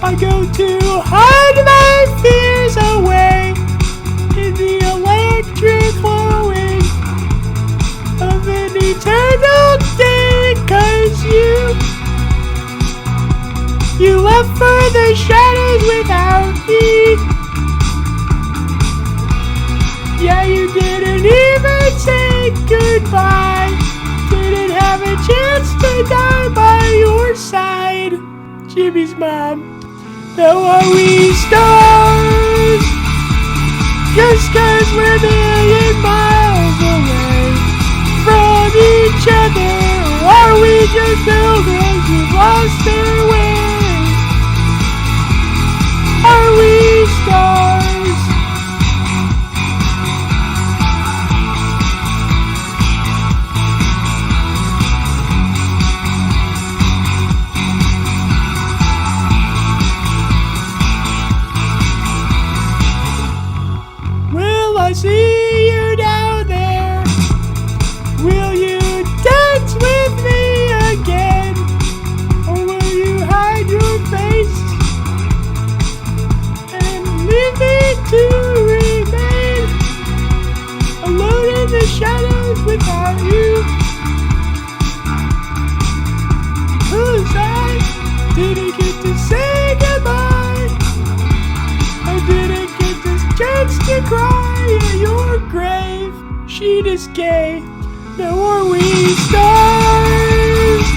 I go to hide my fears away in the electric glowing of an eternal day, 'cause you left for the shadows without me. Yeah, you didn't even say goodbye. Didn't have a chance to die by your side. Jimmy's mom. Now are we stars? Just 'cause we're a million miles away from each other. Or are we just pilgrims who've lost their way? Are we stars? Will I see you down there? Will you dance with me again? Or will you hide your face and leave me to remain alone in the shadows without you? 'Cause I didn't get to say goodbye. I didn't get this chance to cry at your grave. She is gay. Now are we stars?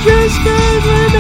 Just 'cause we're